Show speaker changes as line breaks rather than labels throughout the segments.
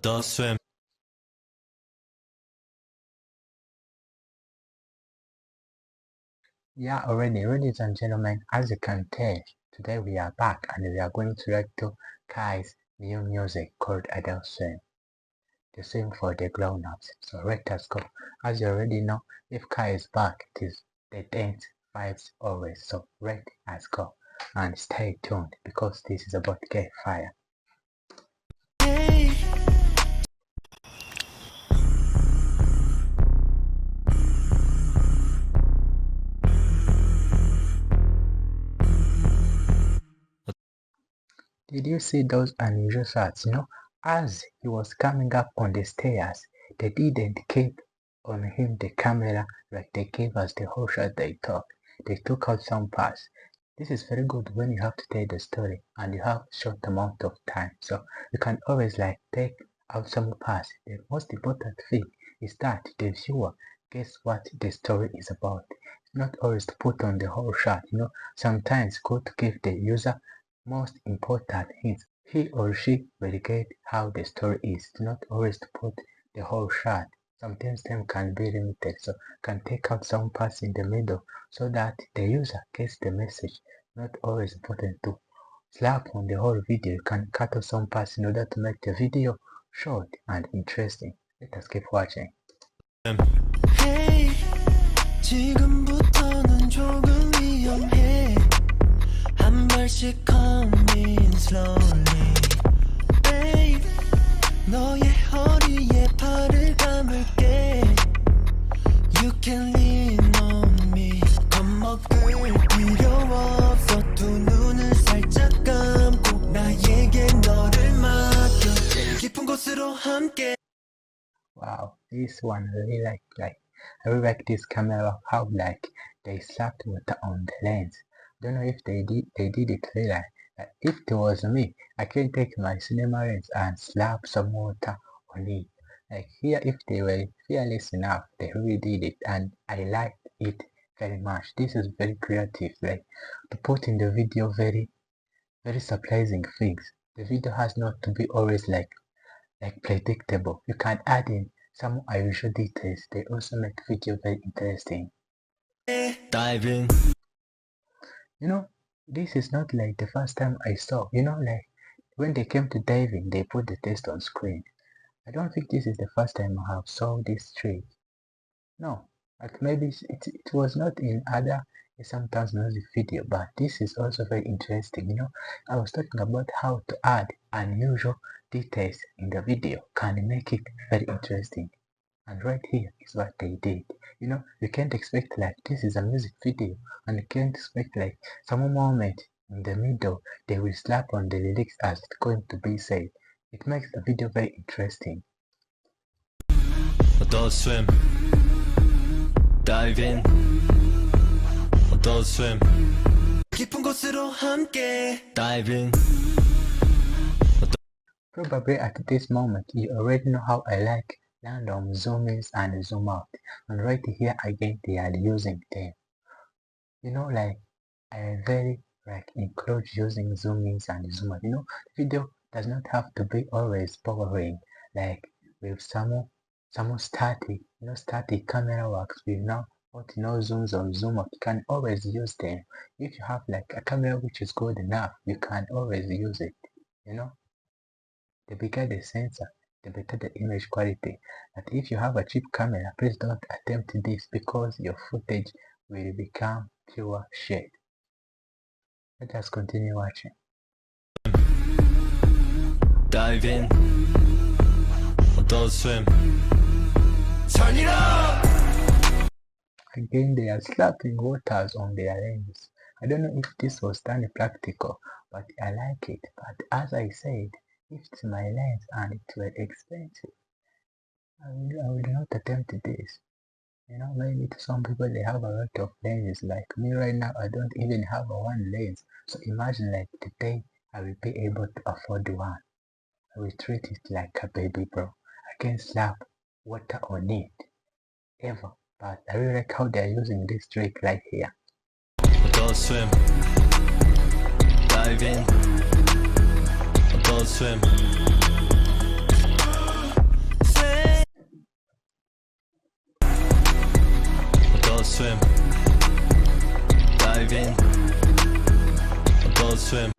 Adult Swim.
Yeah, already, ladies and gentlemen, as you can tell, today we are back and we are going to react to Kai's new music called Adult Swim, the swim for the grown-ups. So let us go. As you already know, if Kai is back, it is the dance vibes always. So let us go and stay tuned because this is about to get fire. Did you see those unusual shots? As he was coming up on the stairs, they didn't keep on him the camera like they gave us the whole shot they took. They took out some parts. This is very good when you have to tell the story and you have short amount of time. So you can always like take out some parts. The most important thing is that the viewer gets what the story is about. It's not always to put on the whole shot. Sometimes good to give the user most important hints. He or she will get how the story is. Not always to put the whole shot. Sometimes them can be limited, so can take out some parts in the middle so that the user gets the message. Not always important to slap on the whole video. You can cut off some parts in order to make the video short and interesting. Let us keep watching.
Hey, 지금부터는 조금 위험해. 한 발씩 coming slowly. Babe, 너의 허리에 팔을 감을게. You can lean on me. 겁먹을 필요 없어. 두 눈을 살짝 감고 나에게 너를 맡겨. 제일 깊은 곳으로 함께.
Wow, this one really like I really like this camera, how like they slapped water on the lens. Don't know if they did it really like if it was me, I can take my cinema lens and slap some water on it. Like here, if they were fearless enough, they really did it, and I liked it very much. This is very creative, like to put in the video very surprising things. The video has not to be always like predictable. You can add in some unusual details. They also make video very interesting.
Dive in.
This is not like the first time I saw. Like when they came to diving, they put the test on screen. I don't think this is the first time I have saw this trick. No, but maybe it was not in other sometimes music video, but this is also very interesting. I was talking about how to add unusual details in the video can make it very interesting. And right here is what they did. You can't expect like this is a music video and you can't expect like some moment in the middle they will slap on the lyrics as it's going to be said. It makes the video very interesting.
Adult Swim. Dive in. Adult Swim. 깊은 곳으로 함께. Dive in.
Probably at this moment you already know how I like random zoom ins and zoom out, and right here again they are using them. Like I very like encourage using zoom ins and zoom out. The video does not have to be always boring like with some static. Static camera works with what zooms or zoom out. You can always use them. If you have like a camera which is good enough, you can always use it. The bigger the sensor, the better the image quality. But if you have a cheap camera, please don't attempt this because your footage will become pure shit. Let us continue watching.
Dive in. Adult Swim. Turn it up!
Again, they are slapping waters on their lens. I don't know if this was done practical, but I like it. But as I said, if it's my lens and it were expensive, I will not attempt this. Maybe to some people they have a lot of lenses. Like me right now, I don't even have a one lens. So imagine like the day I will be able to afford one. I will treat it like a baby, bro. I can't slap water on it ever. But I really like how they're using this trick right here.
Adult Swim. Dive in. Adult Swim. swim. Dive in. Adult swim.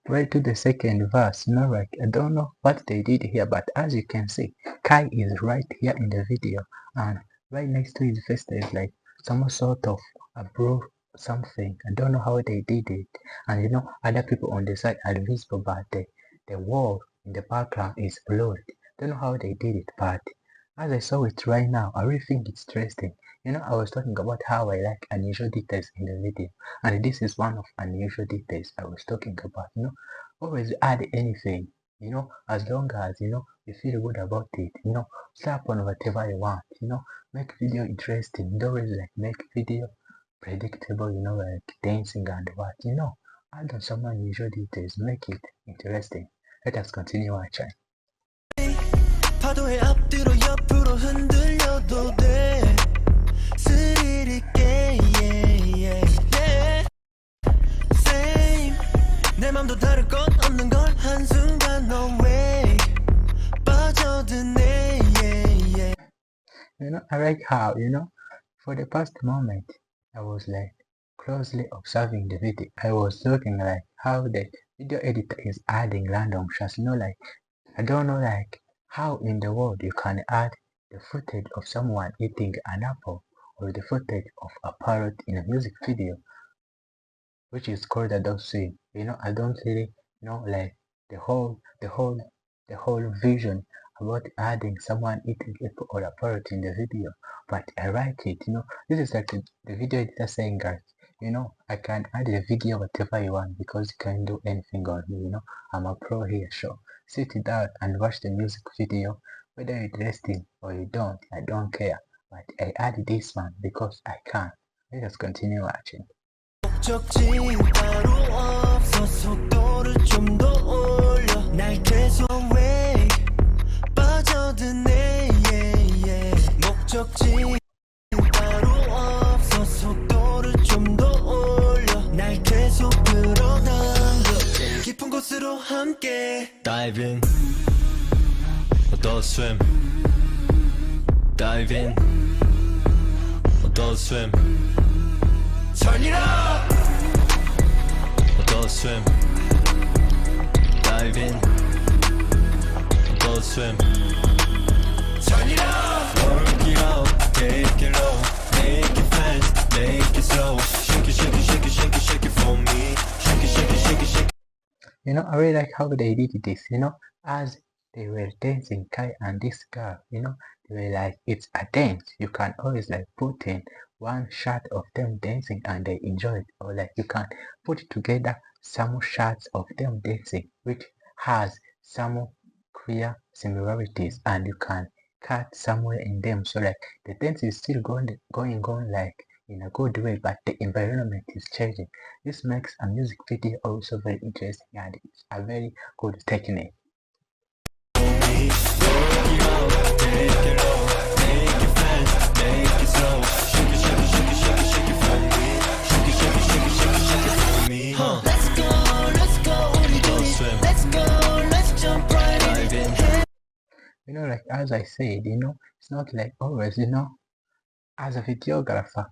Right to the second verse, like I don't know what they did here, but as you can see, Kai is right here in the video, and right next to his face there is like some sort of a blue something. I don't know how they did it, and other people on the side are visible, but the wall in the background is blurred. Don't know how they did it, but as I saw it right now, I really think it's interesting. I was talking about how I like unusual details in the video, and this is one of unusual details I was talking about. Always add anything, as long as you feel good about it. Slap on whatever you want. Make video interesting. Don't always like make video predictable. Like dancing and what. Add on some unusual details. Make it interesting. Let us continue watching.
파도에 앞뒤로 옆으로 흔들려도 돼 스릴 있게 yeah, yeah. Same 내 맘도 다를 것 없는 걸 한순간 no way 빠져드네 yeah, yeah.
I like how for the past moment I was like closely observing the video. I was looking like how the video editor is adding random shots. Like I don't know like how in the world you can add the footage of someone eating an apple or the footage of a parrot in a music video, which is called adult swim. I don't really know like the whole vision about adding someone eating apple or a parrot in the video, but I like it. This is like the video editor saying, guys, I can add the video whatever you want because you can do anything on here. I'm a pro here, so sit down and watch the music video. Whether you're interesting or you don't, I don't care. But I added this one because I can. Let us continue watching.
목적지 따로 없어 속도를 좀 더 올려 날 계속 way 빠져드네 yeah, yeah. 목적지 따로 없어 속도를 좀 더 올려 날 계속 끌어당겨 깊은 곳으로 함께 Dive in Adult swim Dive in Adult swim Turn it up Adult swim Dive in Adult swim Turn it up Work it out Take it low Make it fast Make it slow Shake it, shake it, shake it, shake it, shake it for me Shake it, shake it, shake it, shake it
I really like how they did this, as they were dancing, Kai and this girl, they were like, it's a dance. You can always like put in one shot of them dancing and they enjoy it, or like you can put together some shots of them dancing, which has some clear similarities, and you can cut somewhere in them. So like the dance is still going on like in a good way, but the environment is changing. This makes a music video also very interesting, and it's a very good technique. Like as I said, it's not like always, as a videographer,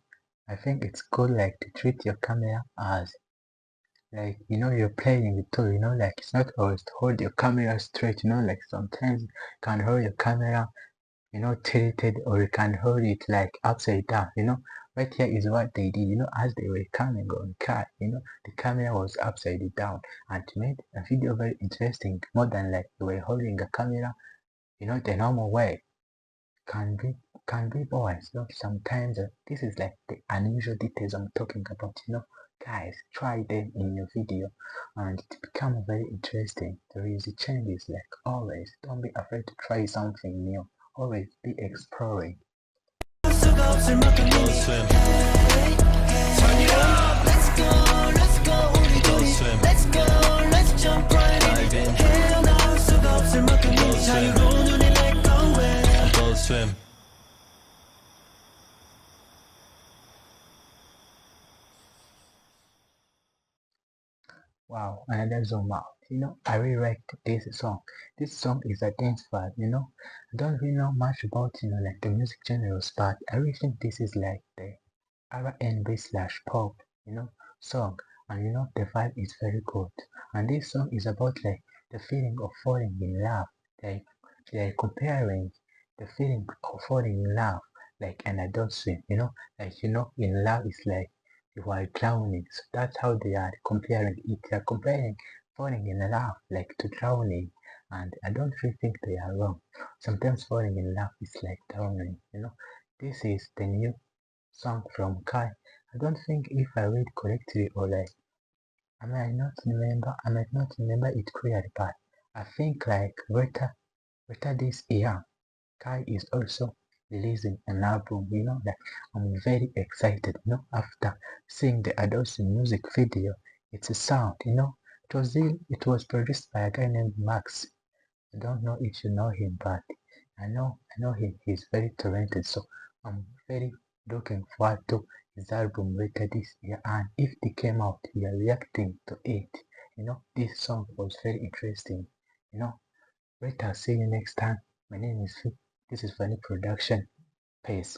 I think it's good like to treat your camera as like you're playing it too, like it's not always to hold your camera straight, like sometimes you can hold your camera tilted, or you can hold it like upside down. Right here is what they did, as they were coming on car, the camera was upside down, and to make a video very interesting, more than like they were holding a camera the normal way can be boring. So sometimes this is like the unusual details I'm talking about. Guys, try them in your video and it become very interesting. There is changes, like always. Don't be afraid to try something new. Always be exploring.
Swim.
Wow, another zoom out. I really like this song. This song is a dance vibe. I don't really know much about, like the music genres, but I really think this is like the R&B slash pop, song. And the vibe is very good. And this song is about like the feeling of falling in love. Like they're comparing the feeling of falling in love like an adult swim. Like in love is like you are drowning. So that's how they are comparing it. They are comparing falling in love like to drowning. And I don't really think they are wrong. Sometimes falling in love is like drowning. This is the new song from Kai. I don't think if I read correctly or like I might not remember it clearly, but I think like later this year Kai is also releasing an album. Like I'm very excited, after seeing the Adosi music video. It's a sound. It was produced by a guy named Max. I don't know if you know him, but I know him. He's very talented, so I'm very looking forward to his album later this year. And if it came out, we are reacting to it. This song was very interesting. You know, Wait, I'll see you next time. My name is Phil. This is Funny Production. Peace.